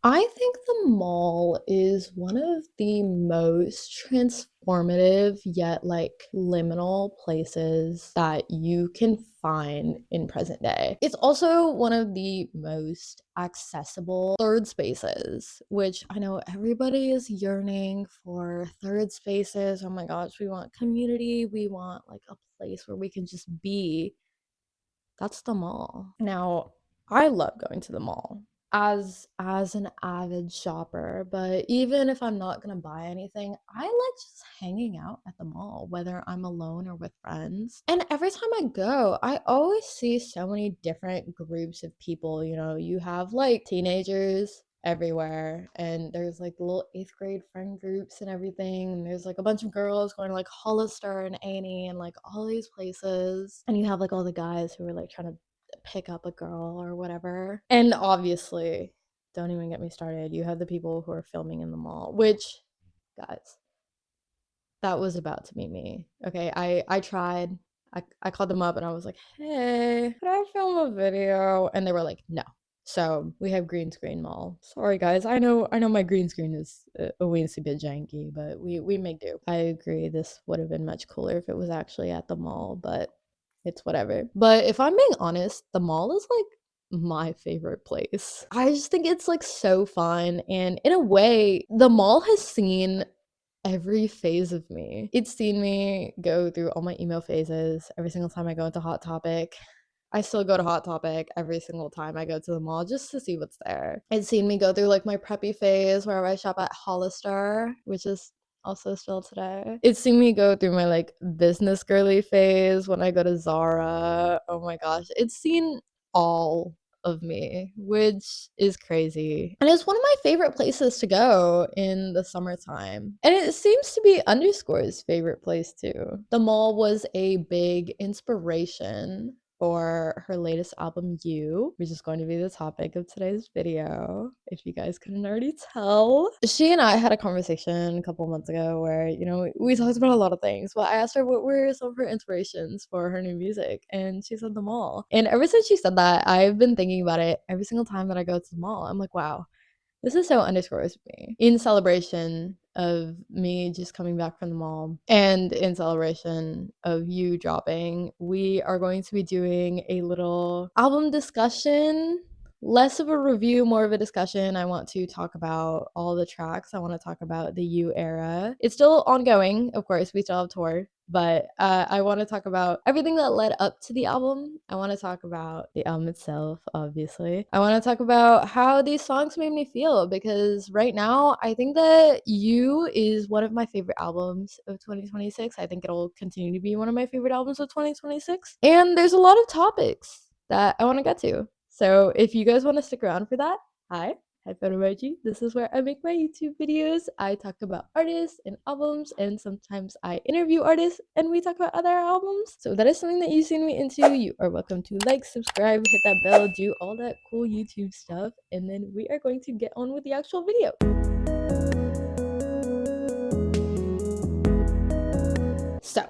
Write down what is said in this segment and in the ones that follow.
I think the mall is one of the most transformative yet liminal places that you can find in present day. It's also one of the most accessible third spaces, which I know everybody is yearning for third spaces. Oh my gosh, we want community, we want like a place where we can just be. That's the mall. Now, I love going to the mall as an avid shopper, but even if I'm not gonna buy anything, I like just hanging out at the mall, whether I'm alone or with friends. And every time I go, I always see so many different groups of people. You have like teenagers everywhere, and there's like little eighth grade friend groups and everything, and there's like a bunch of girls going to like Hollister and Annie and like all these places, and you have like all the guys who are like trying to pick up a girl or whatever. And obviously, don't even get me started, you have the people who are filming in the mall, which, guys, that was about to be me. Okay, I tried. I called them up and I was like, hey, could I film a video? And they were like, no. So we have green screen mall. Sorry guys, I know my green screen is a weensy bit janky, but we make do. I agree, this would have been much cooler if it was actually at the mall, but it's whatever. But if I'm being honest, the mall is like my favorite place. I just think it's like so fun, and in a way, the mall has seen every phase of me. It's seen me go through all my emo phases every single time I go into Hot Topic. I still go to Hot Topic every single time I go to the mall just to see what's there. It's seen me go through like my preppy phase where I shop at Hollister, which is also still today. It's seen me go through my like business girly phase when I go to Zara. Oh my gosh. It's seen all of me, which is crazy. And it's one of my favorite places to go in the summertime. And it seems to be Underscore's favorite place too. The mall was a big inspiration for her latest album, You, which is going to be the topic of today's video, if you guys couldn't already tell. She and I had a conversation a couple months ago where, we talked about a lot of things, but I asked her what were some of her inspirations for her new music, and she said the mall. And ever since she said that, I've been thinking about it every single time that I go to the mall. I'm like, wow, this is so Underscores me. In celebration of me just coming back from the mall and in celebration of You dropping, we are going to be doing a little album discussion. Less of a review, more of a discussion. I want to talk about all the tracks. I want to talk about the You era. It's still ongoing, of course. We still have tour, but I want to talk about everything that led up to the album. I want to talk about the album itself, obviously. I want to talk about how these songs made me feel, because right now I think that You is one of my favorite albums of 2026. I think it'll continue to be one of my favorite albums of 2026. And there's a lot of topics that I want to get to. So if you guys want to stick around for that, hi. Hyperpop emoji. This is where I make my YouTube videos. I talk about artists and albums, and sometimes I interview artists and we talk about other albums. So if that is something that you've seen me into, you are welcome to like, subscribe, hit that bell, do all that cool YouTube stuff, and then we are going to get on with the actual video. So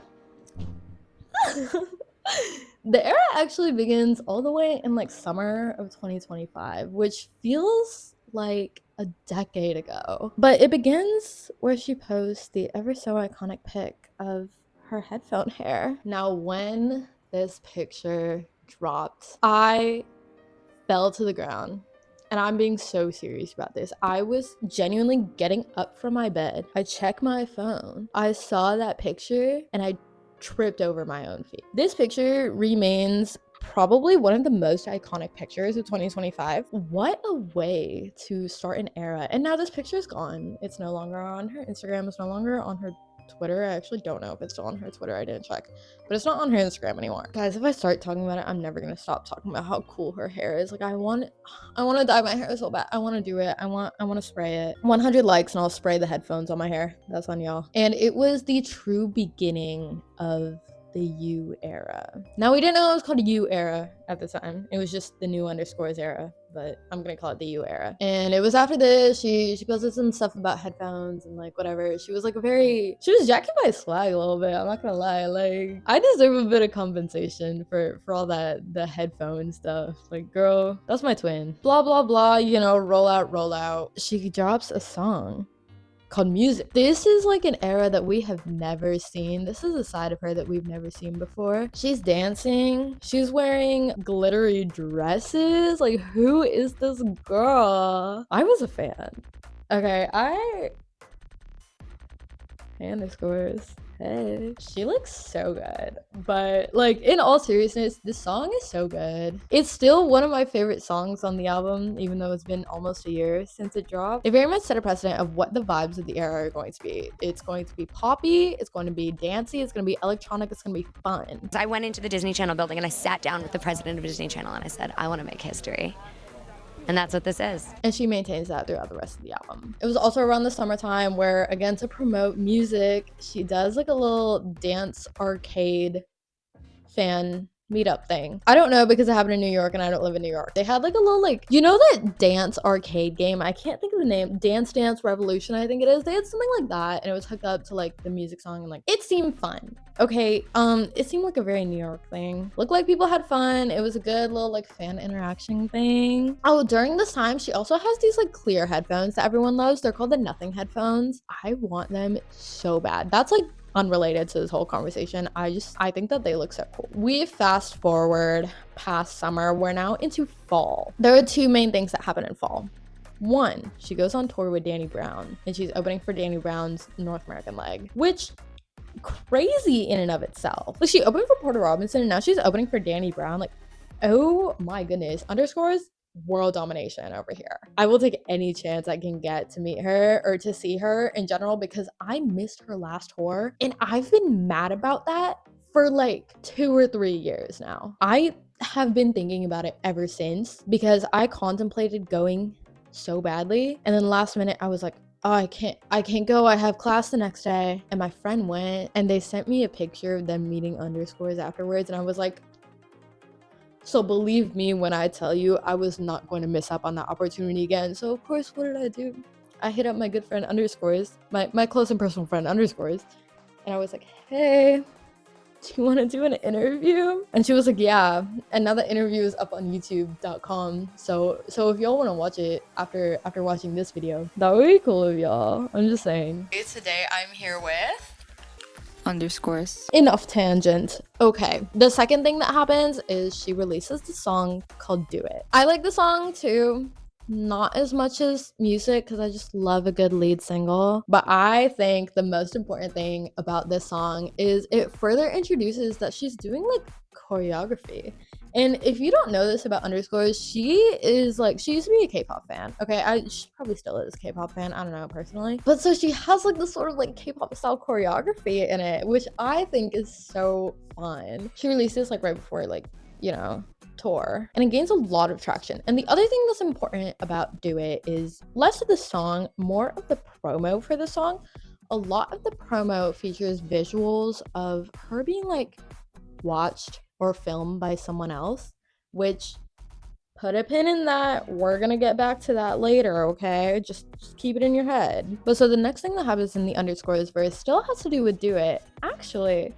the era actually begins all the way in like summer of 2025, which feels like a decade ago. But it begins where she posts the ever so iconic pic of her headphone hair. Now, when this picture dropped, I fell to the ground. And I'm being so serious about this. I was genuinely getting up from my bed. I checked my phone. I saw that picture and I tripped over my own feet. This picture remains probably one of the most iconic pictures of 2025. What a way to start an era. And now this picture is gone. It's no longer on her Instagram. It's no longer on her Twitter. I actually don't know if it's still on her Twitter. I didn't check, but it's not on her Instagram anymore. Guys, if I start talking about it, I'm never gonna stop talking about how cool her hair is. Like, I want to dye my hair so bad. I want to do it. I want to spray it. 100 likes and I'll spray the headphones on my hair. That's on y'all. And it was the true beginning of the You era. Now, we didn't know it was called You era at the time. It was just the New Underscores era. but I'm gonna call it the U era. And it was after this, she posted some stuff about headphones and like whatever. She was jacking my swag a little bit, I'm not gonna lie. Like, I deserve a bit of compensation for all that, the headphone stuff. Like, girl, that's my twin. Blah blah blah, you know, roll out. She drops a song called Music. This is like an era that we have never seen. This is a side of her that we've never seen before. She's dancing. She's wearing glittery dresses. Like, who is this girl? I was a fan. Okay, underscores. Hey, she looks so good. But like, in all seriousness, this song is so good. It's still one of my favorite songs on the album, even though it's been almost a year since it dropped. It very much set a precedent of what the vibes of the era are going to be. It's going to be poppy, it's going to be dancey, it's going to be electronic, it's going to be fun. I went into the Disney Channel building and I sat down with the president of Disney Channel and I said, I want to make history. And that's what this is. And she maintains that throughout the rest of the album. It was also around the summertime where, again, to promote music, she does like a little dance arcade fan meetup thing. I don't know because it happened in New York and I don't live in New York. They had like a little, like, you know, that dance arcade game? I can't think of the name. Dance Revolution, I think it is. They had something like that and it was hooked up to like the music song and like, it seemed fun. Okay, it seemed like a very New York thing. Looked like people had fun. It was a good little like fan interaction thing. Oh, during this time, she also has these like clear headphones that everyone loves. They're called the Nothing headphones. I want them so bad. That's like unrelated to this whole conversation. I think that they look so cool. We fast forward past summer. We're now into fall. There are two main things that happen in fall. One, she goes on tour with Danny Brown and she's opening for Danny Brown's North American leg, which crazy in and of itself. Like, she opened for Porter Robinson and now she's opening for Danny Brown. Like, oh my goodness. Underscores world domination over here. I will take any chance I can get to meet her or to see her in general because I missed her last tour and I've been mad about that for like 2 or 3 years now. I have been thinking about it ever since because I contemplated going so badly, and then last minute I was like, oh, I can't go. I have class the next day. And my friend went and they sent me a picture of them meeting Underscores afterwards, and I was like, so believe me when I tell you I was not going to miss up on that opportunity again. So of course, what did I do? I hit up my good friend Underscores, my close and personal friend Underscores, and I was like, hey, do you want to do an interview? And she was like, yeah. And now the interview is up on youtube.com. So if y'all want to watch it after watching this video, that would be cool of y'all. I'm just saying. Today I'm here with Underscores. Enough tangent. Okay, the second thing that happens is she releases the song called Do It. I like the song too, not as much as Music because I just love a good lead single, but I think the most important thing about this song is it further introduces that she's doing like choreography. And if you don't know this about Underscores, she used to be a K-pop fan. Okay, she probably still is a K-pop fan. I don't know personally. But so she has like this sort of like K-pop style choreography in it, which I think is so fun. She released this like right before like, you know, tour, and it gains a lot of traction. And the other thing that's important about Do It is less of the song, more of the promo for the song. A lot of the promo features visuals of her being like watched or filmed by someone else, which, put a pin in that, we're gonna get back to that later, okay? Just keep it in your head. But so the next thing that happens in the Underscores verse still has to do with Do It. Actually,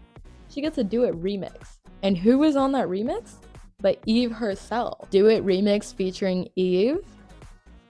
she gets a Do It remix. And who is on that remix? But Eve herself. Do It remix featuring Eve.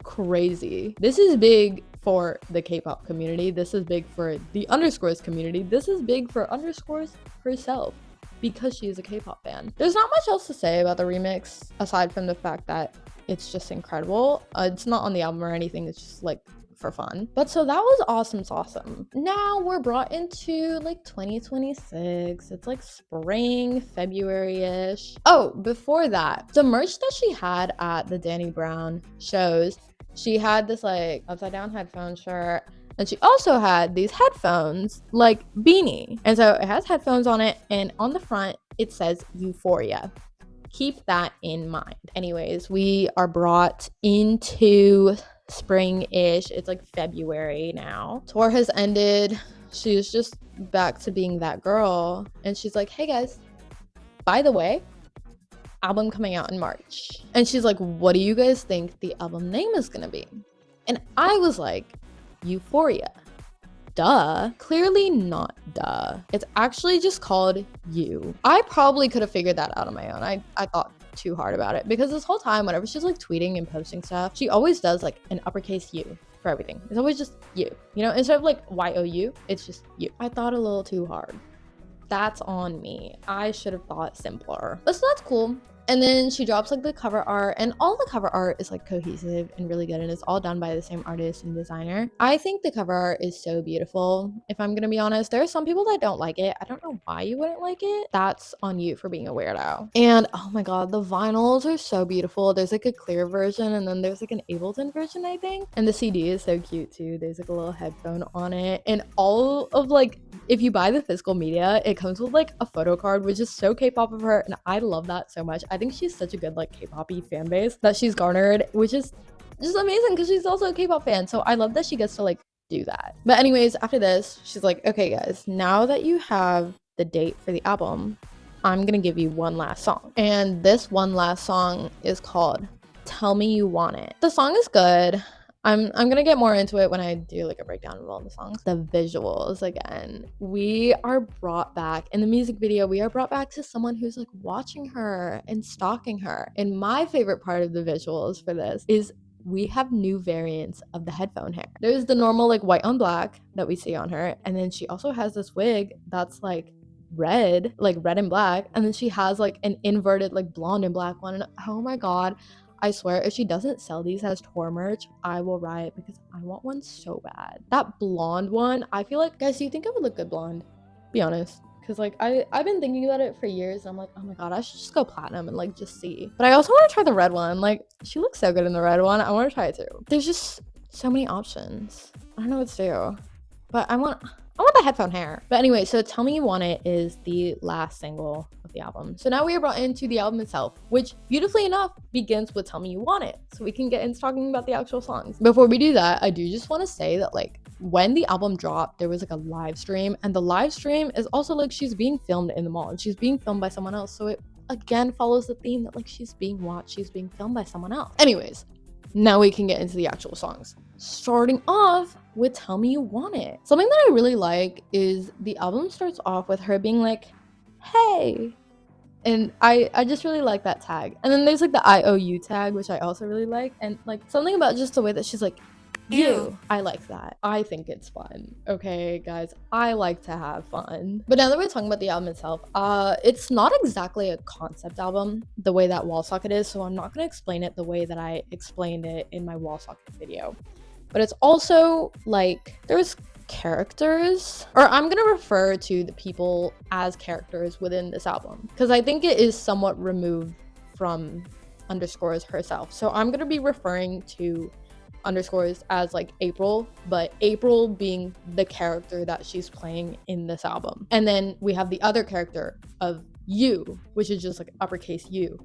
Crazy. This is big for the K-pop community. This is big for the Underscores community. This is big for Underscores herself, because she is a K-pop fan. There's not much else to say about the remix aside from the fact that it's just incredible. It's not on the album or anything. It's just like for fun. But so that was awesome. Now we're brought into like 2026. It's like spring, February-ish. Oh, before that, the merch that she had at the Danny Brown shows, she had this like upside down headphone shirt. And she also had these headphones, like beanie. And so it has headphones on it, and on the front, it says Euphoria. Keep that in mind. Anyways, we are brought into spring-ish. It's like February now. Tour has ended. She's just back to being that girl. And she's like, hey guys, by the way, album coming out in March. And she's like, what do you guys think the album name is gonna be? And I was like, Euphoria. Duh. Clearly not duh. It's actually just called You. I probably could have figured that out on my own. I thought too hard about it because this whole time, whenever she's like tweeting and posting stuff, she always does like an uppercase U for everything. It's always just you, you know, instead of like YOU, it's just you. I thought a little too hard. That's on me. I should have thought simpler. But so that's cool. And then she drops like the cover art, and all the cover art is like cohesive and really good, and it's all done by the same artist and designer. I think the cover art is so beautiful. If I'm gonna be honest, there are some people that don't like it. I don't know why you wouldn't like it. That's on you for being a weirdo. And oh my god, the vinyls are so beautiful. There's like a clear version, and then there's like an Ableton version, I think. And the CD is so cute too. There's like a little headphone on it, and all of like, if you buy the physical media, it comes with like a photo card, which is so K-pop of her, and I love that so much. I think she's such a good like K-pop-y fan base that she's garnered, which is just amazing because she's also a K-pop fan. So I love that she gets to like do that. But anyways, after this, she's like, okay guys, now that you have the date for the album, I'm gonna give you one last song. And this one last song is called Tell Me You Want It. The song is good. I'm gonna get more into it when I do like a breakdown of all the songs. The visuals, again, we are brought back in the music video. We are brought back to someone who's like watching her and stalking her. And my favorite part of the visuals for this is we have new variants of the headphone hair. There's the normal like white on black that we see on her, and then she also has this wig that's like red and black, and then she has like an inverted like blonde and black one. And oh my god, I swear, if she doesn't sell these as tour merch, I will riot because I want one so bad. That blonde one, I feel like, guys, do you think I would look good blonde? Be honest. Because like I've been thinking about it for years, and I'm like, oh my god, I should just go platinum and like just see. But I also want to try the red one. Like, she looks so good in the red one. I want to try it too. There's just so many options. I don't know what to do. But I want the headphone hair. But anyway, so Tell Me You Want It is the last single of the album. So now we are brought into the album itself, which beautifully enough begins with Tell Me You Want It. So we can get into talking about the actual songs. Before we do that, I do just want to say that like when the album dropped, there was like a live stream, and the live stream is also like she's being filmed in the mall and she's being filmed by someone else. So it again follows the theme that like she's being watched, she's being filmed by someone else. Anyways, now we can get into the actual songs. Starting off with Tell Me You Want It. Something that I really like is the album starts off with her being like, hey. And I just really like that tag. And then there's like the IOU tag, which I also really like. And like something about just the way that she's like, you. I like that. I think it's fun. Okay, guys, I like to have fun. But now that we're talking about the album itself, it's not exactly a concept album the way that Wall Socket is, so I'm not going to explain it the way that I explained it in my Wall Socket video. But it's also like there's characters, or I'm going to refer to the people as characters within this album because I think it is somewhat removed from Underscores herself. So I'm going to be referring to Underscores as like April, but April being the character that she's playing in this album. And then we have the other character of You, which is just like uppercase U.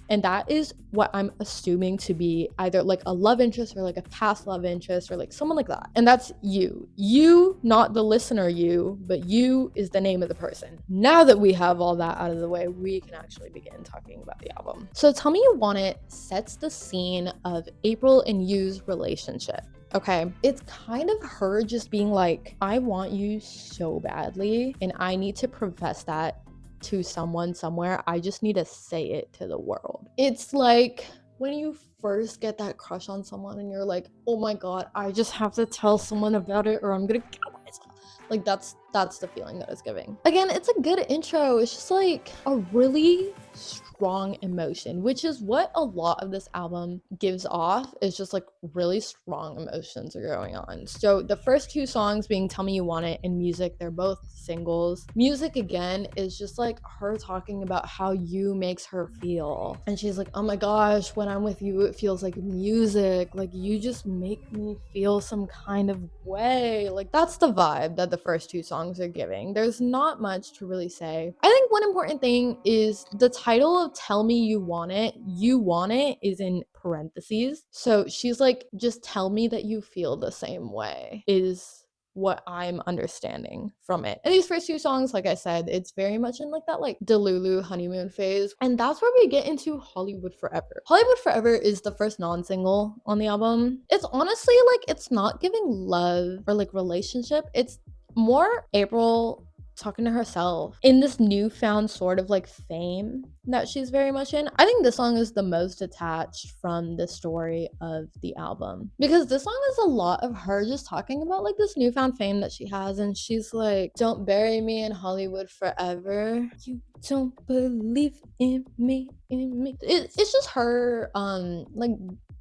And that is what I'm assuming to be either like a love interest or like a past love interest or like someone like that. And that's You. You, not the listener You, but You is the name of the person. Now that we have all that out of the way, we can actually begin talking about the album. So Tell Me You Want It sets the scene of April and Yu's relationship. Okay, it's kind of her just being like, I want you so badly and I need to profess that to someone somewhere. I just need to say it to the world. It's like when you first get that crush on someone and you're like, oh my god, I just have to tell someone about it or I'm gonna kill myself. Like that's the feeling that it's giving. Again, it's a good intro. It's just like a really strong emotion, which is what a lot of this album gives off. Is just like really strong emotions are going on. So the first two songs being Tell Me You Want It and Music, they're both singles. Music again is just like her talking about how You makes her feel, and she's like, oh my gosh, when I'm with you it feels like music, like you just make me feel some kind of way. Like that's the vibe that the first two songs are giving. There's not much to really say. I think one important thing is the title of Tell Me You Want It. You want it is in parentheses. So she's like, just tell me that you feel the same way is what I'm understanding from it. And these first two songs, like I said, it's very much in like that like Delulu honeymoon phase. And that's where we get into Hollywood Forever. Hollywood Forever is the first non-single on the album. It's honestly like it's not giving love or like relationship. It's more April talking to herself in this newfound sort of like fame that she's very much in. I think this song is the most detached from the story of the album because this song is a lot of her just talking about like this newfound fame that she has, and she's like, don't bury me in Hollywood forever, you don't believe in me, it's just her like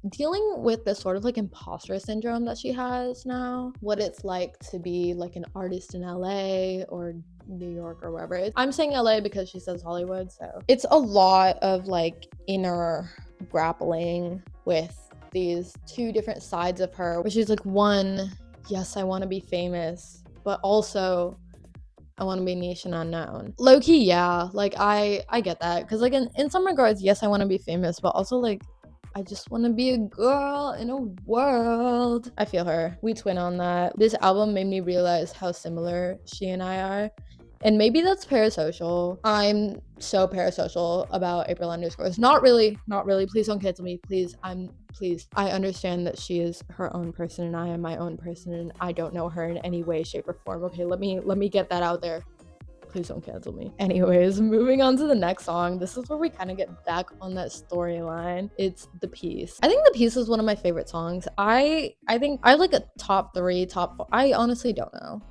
dealing with this sort of like imposter syndrome that she has now, what it's like to be like an artist in LA or New York or wherever. I'm saying LA because she says Hollywood, so it's a lot of like inner grappling with these two different sides of her, where she's like, one, yes, I want to be famous, but also I want to be niche and unknown. Low-key, yeah, like I get that, because like in some regards, yes, I want to be famous, but also like I just want to be a girl in a world. I feel her. We twin on that. This album made me realize how similar she and I are. And maybe that's parasocial. I'm so parasocial about April underscores. Not really. Please don't cancel me. Please. I understand that she is her own person and I am my own person and I don't know her in any way, shape, or form. Okay, let me get that out there. Please don't cancel me. Anyways, moving on to the next song. This is where we kind of get back on that storyline. It's The Piece. I think The Piece is one of my favorite songs. I think I like a top 3, top 4. I honestly don't know.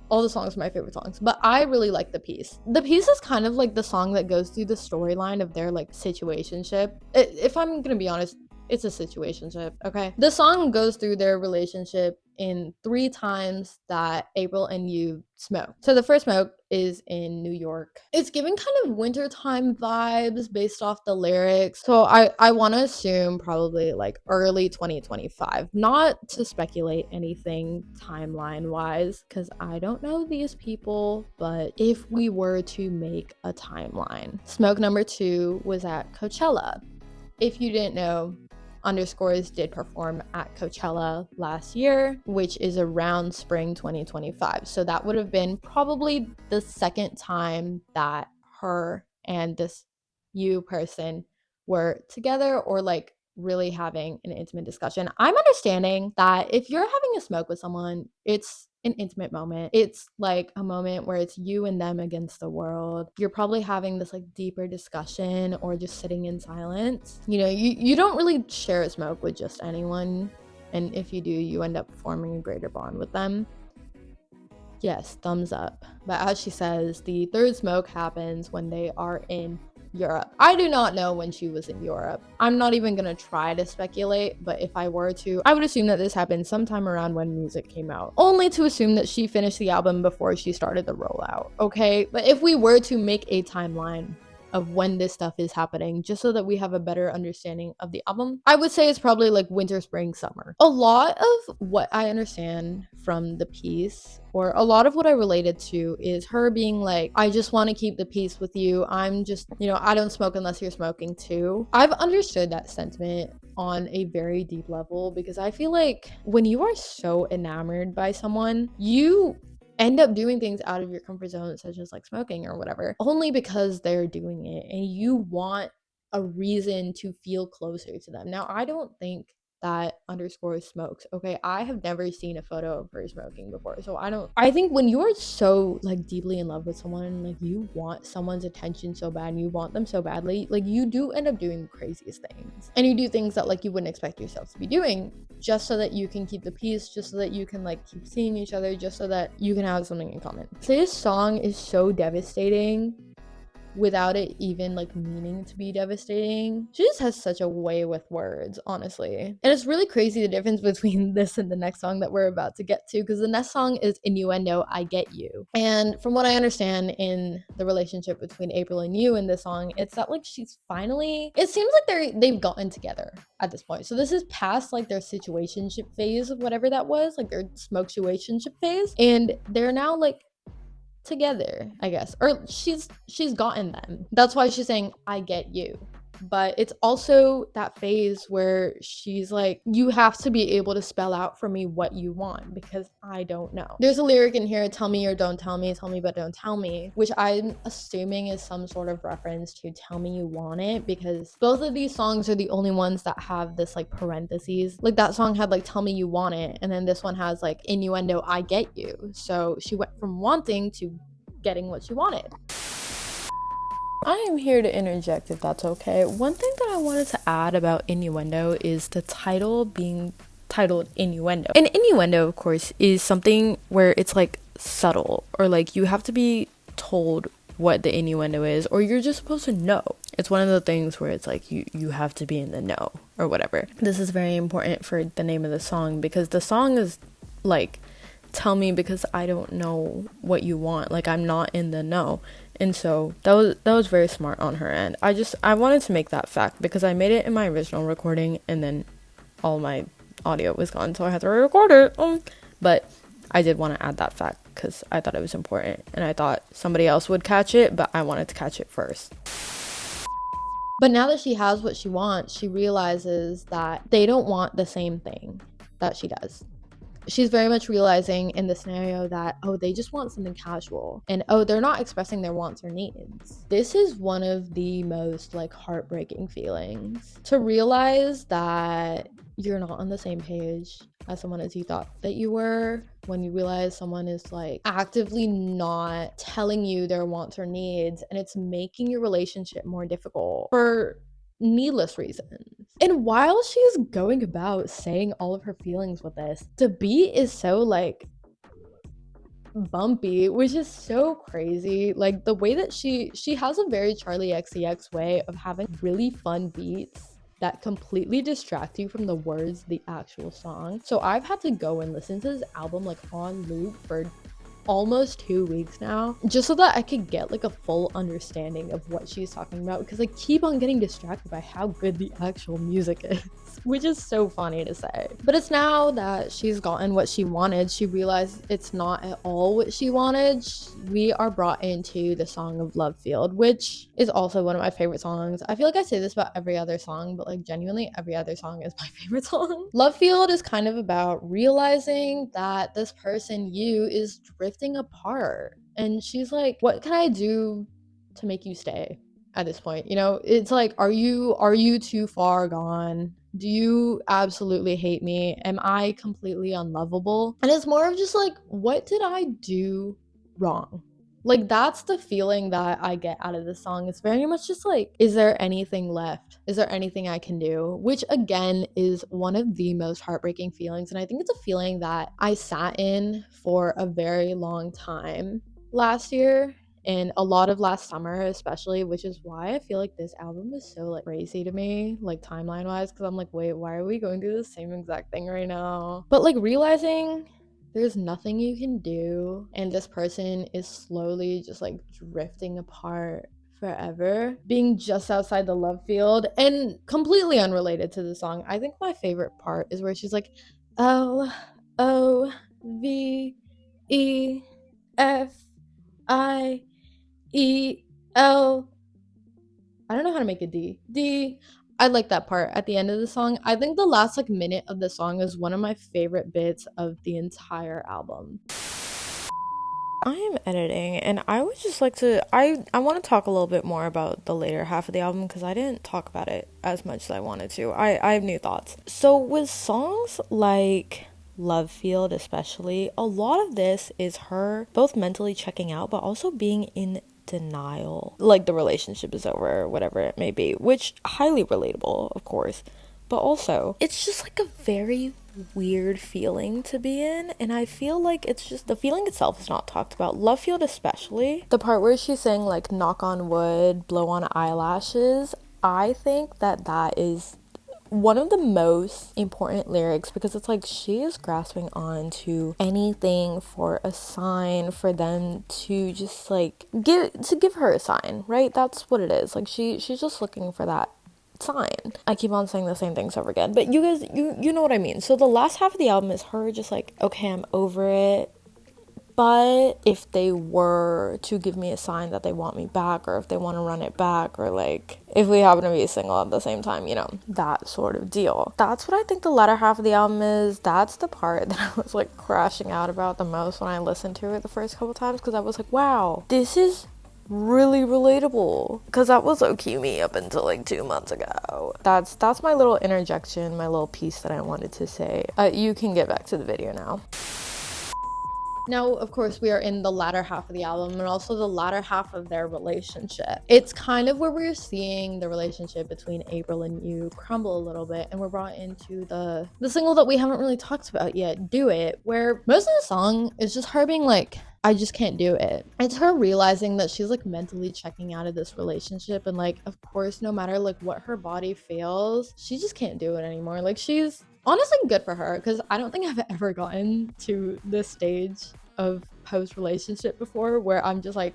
All the songs are my favorite songs, but I really like The Piece. The Piece is kind of like the song that goes through the storyline of their like situationship. If I'm gonna be honest, it's a situationship, okay? The song goes through their relationship in 3 times that April and you smoke. So the first smoke is in New York. It's giving kind of wintertime vibes based off the lyrics. So I want to assume probably like early 2025. Not to speculate anything timeline wise, because I don't know these people, but if we were to make a timeline, smoke number 2 was at Coachella. If you didn't know, underscores did perform at Coachella last year, which is around spring 2025. So that would have been probably the second time that her and this you person were together or like really having an intimate discussion. I'm understanding that if you're having a smoke with someone, it's an intimate moment. It's like a moment where it's you and them against the world. You're probably having this like deeper discussion or just sitting in silence. You know, you don't really share a smoke with just anyone. And if you do, you end up forming a greater bond with them. Yes, thumbs up. But as she says, the third smoke happens when they are in Europe. I do not know when she was in Europe. I'm not even gonna try to speculate, but if I were to, I would assume that this happened sometime around when music came out. Only to assume that she finished the album before she started the rollout, okay? But if we were to make a timeline of when this stuff is happening, just so that we have a better understanding of the album, I would say it's probably like winter, spring, summer. A lot of what I understand from the piece, or a lot of what I related to, is her being like, I just want to keep the peace with you. I'm just, you know, I don't smoke unless you're smoking too. I've understood that sentiment on a very deep level, because I feel like when you are so enamored by someone, you end up doing things out of your comfort zone, such as like smoking or whatever, only because they're doing it and you want a reason to feel closer to them. Now, I don't think that underscore smokes, okay? I have never seen a photo of her smoking before, so I think when you're so like deeply in love with someone, like you want someone's attention so bad and you want them so badly, like you do end up doing the craziest things, and you do things that like you wouldn't expect yourself to be doing, just so that you can keep the peace, just so that you can like keep seeing each other, just so that you can have something in common. So this song is so devastating without it even like meaning to be devastating. She just has such a way with words, honestly. And it's really crazy the difference between this and the next song that we're about to get to, because the next song is Innuendo, I Get You. And from what I understand in the relationship between April and you in this song, it's that like she's finally, it seems like they've gotten together at this point. So this is past like their situationship phase of whatever that was, like their smoke situationship phase, and they're now like together, I guess, or she's gotten them. That's why she's saying I get you. But it's also that phase where she's like, you have to be able to spell out for me what you want because I don't know. There's a lyric in here, tell me or don't tell me but don't tell me, which I'm assuming is some sort of reference to Tell Me You Want It, because both of these songs are the only ones that have this like parentheses. Like that song had like Tell Me You Want It, and then this one has like Innuendo, I Get You. So she went from wanting to getting what she wanted. I am here to interject if that's okay. One thing that I wanted to add about Innuendo is the title being titled Innuendo. And innuendo, of course, is something where it's like subtle, or like you have to be told what the innuendo is, or you're just supposed to know. It's one of the things where it's like you have to be in the know or whatever. This is very important for the name of the song, because the song is like, tell me because I don't know what you want, like I'm not in the know. And so that was very smart on her end. I wanted to make that fact because I made it in my original recording and then all my audio was gone, so I had to re-record it. But I did want to add that fact because I thought it was important, and I thought somebody else would catch it, but I wanted to catch it first. But now that she has what she wants, she realizes that they don't want the same thing that she does. She's very much realizing in the scenario that, oh, they just want something casual, and oh, they're not expressing their wants or needs. This is one of the most like heartbreaking feelings, to realize that you're not on the same page as someone as you thought that you were, when you realize someone is like actively not telling you their wants or needs, and it's making your relationship more difficult for needless reasons. And while she's going about saying all of her feelings with this, the beat is so like bumpy, which is so crazy. Like the way that she has a very Charlie XCX way of having really fun beats that completely distract you from the words of the actual song. So I've had to go and listen to this album like on loop for almost 2 weeks now, just so that I could get like a full understanding of what she's talking about, because I keep on getting distracted by how good the actual music is, which is so funny to say. But it's now that she's gotten what she wanted, she realized it's not at all what she wanted. We are brought into the song of Lovefield, which is also one of my favorite songs. I feel like I say this about every other song, but like genuinely every other song is my favorite song. Lovefield is kind of about realizing that this person, you, is drifting apart, and she's like, what can I do to make you stay at this point? You know, it's like, are you too far gone? Do you absolutely hate me? Am I completely unlovable? And it's more of just like, what did I do wrong? Like, that's the feeling that I get out of this song. It's very much just like, is there anything left? Is there anything I can do? Which again is one of the most heartbreaking feelings. And I think it's a feeling that I sat in for a very long time last year, and a lot of last summer especially, which is why I feel like this album is so like crazy to me, like timeline wise, because I'm like, wait, why are we going through the same exact thing right now? But like realizing there's nothing you can do, and this person is slowly just like drifting apart forever, being just outside the love field. And completely unrelated to the song, I think my favorite part is where she's like, Lovefeel. I don't know how to make a D. I like that part at the end of the song. I think the last like minute of the song is one of my favorite bits of the entire album. I am editing, and I would just like to, I want to talk a little bit more about the later half of the album, because I didn't talk about it as much as I wanted to. I have new thoughts. So with songs like Lovefield especially, a lot of this is her both mentally checking out, but also being in denial, like the relationship is over or whatever it may be, which highly relatable, of course. But also, it's just like a very weird feeling to be in, and I feel like it's just, the feeling itself is not talked about. Lovefield especially, the part where she's saying like knock on wood, blow on eyelashes, I think that is one of the most important lyrics, because it's like she is grasping on to anything for a sign, for them to just like give her a sign, right? That's what it is. Like she's just looking for that sign. I keep on saying the same things over again, but you guys, you know what I mean. So the last half of the album is her just like, okay, I'm over it, But if they were to give me a sign that they want me back, or if they want to run it back, or like if we happen to be single at the same time, you know, that sort of deal. That's what I think the latter half of the album is. That's the part that I was like crashing out about the most when I listened to it the first couple times, because I was like, wow, this is really relatable, because that was low-key me up until like 2 months ago. That's my little interjection, my little piece that I wanted to say. You can get back to the video now. Now, of course, we are in the latter half of the album and also the latter half of their relationship. It's kind of where we're seeing the relationship between April and You crumble a little bit, and we're brought into the single that we haven't really talked about yet, Do It, where most of the song is just her being like, I just can't do it. It's her realizing that she's like mentally checking out of this relationship, and like, of course, no matter like what her body feels, she just can't do it anymore. Like, she's honestly good for her, because I don't think I've ever gotten to this stage of post-relationship before where I'm just like,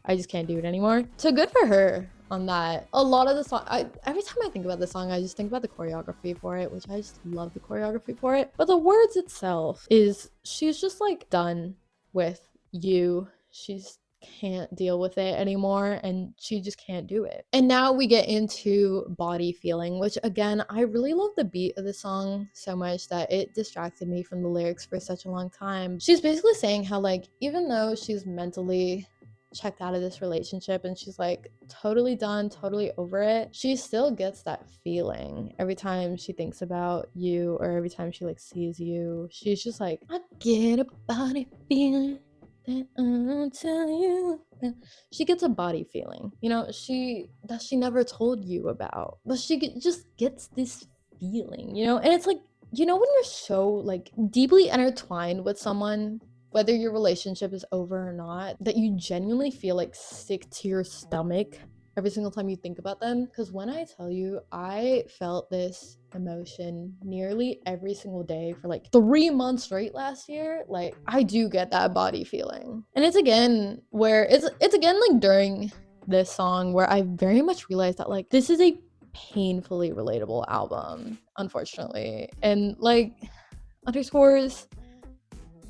I just can't do it anymore. So good for her on that. A lot of the song, every time I think about the song, I just think about the choreography for it, which I just love the choreography for it. But the words itself is, she's just like done with You. She's can't deal with it anymore, and she just can't do it. And now we get into Bodyfeeling, which again, I really love the beat of the song so much that it distracted me from the lyrics for such a long time. She's basically saying how like, even though she's mentally checked out of this relationship and she's like totally done, totally over it, she still gets that feeling every time she thinks about You, or every time she like sees You. She's just like, I get a body feeling that I'll tell you. She gets a body feeling, you know, she never told you about, but just gets this feeling, you know. And it's like, you know, when you're so like deeply intertwined with someone, whether your relationship is over or not, that you genuinely feel like sick to your stomach every single time you think about them. Because when I tell you, I felt this emotion nearly every single day for like 3 months straight last year. Like, I do get that body feeling. And it's again where it's again like during this song where I very much realized that like, this is a painfully relatable album, unfortunately. And like, underscores,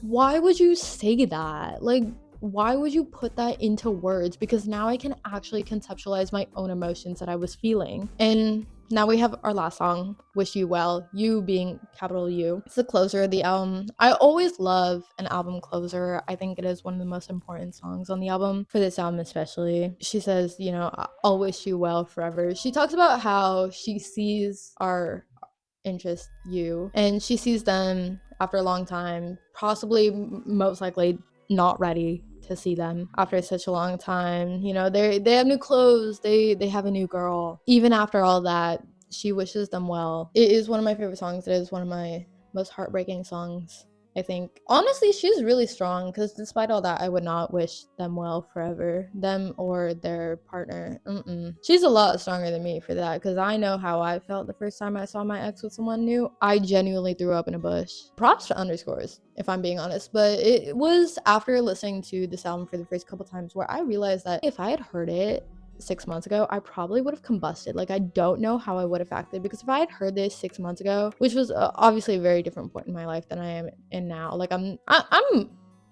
why would you say that? Like, why would you put that into words? Because now I can actually conceptualize my own emotions that I was feeling. And now we have our last song, Wish You Well, You being capital U. It's the closer of the album. I always love an album closer. I think it is one of the most important songs on the album, for this album especially. She says, you know, I'll wish you well forever. She talks about how she sees our interest You, and she sees them after a long time, possibly most likely not ready to see them after such a long time. You know, they have new clothes, they have a new girl. Even after all that, she wishes them well. It is one of my favorite songs. It is one of my most heartbreaking songs, I think. Honestly, she's really strong, because despite all that, I would not wish them well forever, them or their partner. She's a lot stronger than me for that, because I know how I felt the first time I saw my ex with someone new. I genuinely threw up in a bush. Props to underscores, if I'm being honest. But it was after listening to this album for the first couple times where I realized that if I had heard it 6 months ago, I probably would have combusted. Like, I don't know how I would have acted, because if I had heard this 6 months ago, which was obviously a very different point in my life than I am in now, like I'm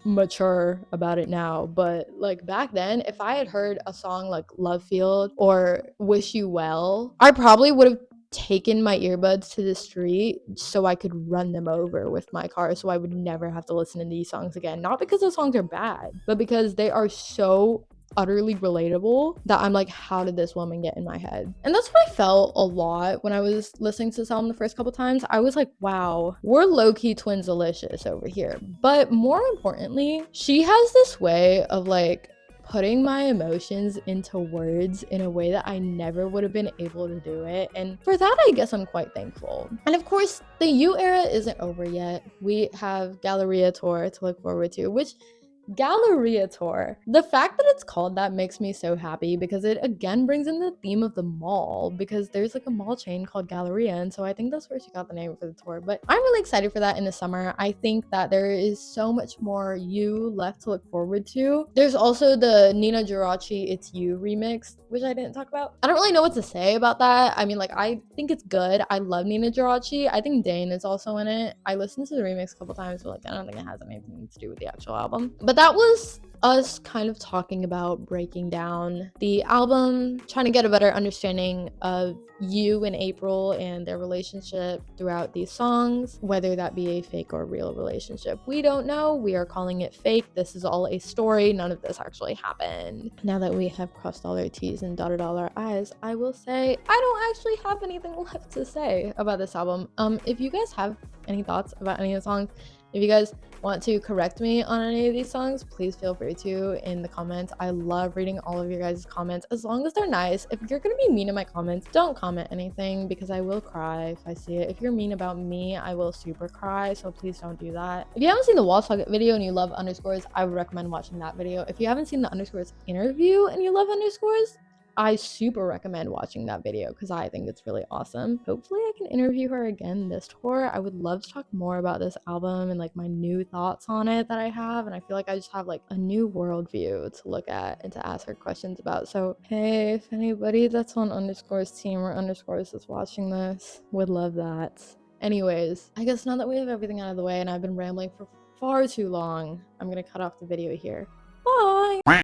mature about it now, but like back then, if I had heard a song like Lovefield or Wish You Well, I probably would have taken my earbuds to the street so I could run them over with my car, so I would never have to listen to these songs again. Not because those songs are bad, but because they are so utterly relatable that I'm like, how did this woman get in my head? And that's what I felt a lot when I was listening to this album the first couple times. I was like, wow, we're low-key twins delicious over here. But more importantly, she has this way of like putting my emotions into words in a way that I never would have been able to do it. And for that, I guess I'm quite thankful. And of course, the You era isn't over yet. We have Galleria Tour to look forward to, which Galleria Tour. The fact that it's called that makes me so happy, because it again brings in the theme of the mall, because there's like a mall chain called Galleria, and so I think that's where she got the name for the tour. But I'm really excited for that in the summer. I think that there is so much more You left to look forward to. There's also the Nina Giraci It's You remix, which I didn't talk about. I don't really know what to say about that. I mean, like, I think it's good. I love Nina Giraci. I think Dane is also in it. I listened to the remix a couple times, but like, I don't think it has anything to do with the actual album. But But that was us kind of talking about breaking down the album, trying to get a better understanding of you and April and their relationship throughout these songs, whether that be a fake or real relationship. We don't know. We are calling it fake. This is all a story. None of this actually happened. Now that we have crossed all our T's and dotted all our I's, I will say I don't actually have anything left to say about this album. If you guys have any thoughts about any of the songs, if you guys want to correct me on any of these songs, please feel free to in the comments. I love reading all of your guys' comments as long as they're nice. If you're gonna be mean in my comments, don't comment anything because I will cry if I see it. If you're mean about me, I will super cry, so please don't do that. If you haven't seen the wall socket video and you love underscores, I would recommend watching that video. If you haven't seen the underscores interview and you love underscores, I super recommend watching that video because I think it's really awesome. Hopefully I can interview her again this tour. I would love to talk more about this album and like my new thoughts on it that I have, and I feel like I just have like a new worldview to look at and to ask her questions about. So hey, if anybody that's on underscores team or underscores is watching this, would love that. Anyways, I guess now that we have everything out of the way and I've been rambling for far too long, I'm gonna cut off the video here. Bye!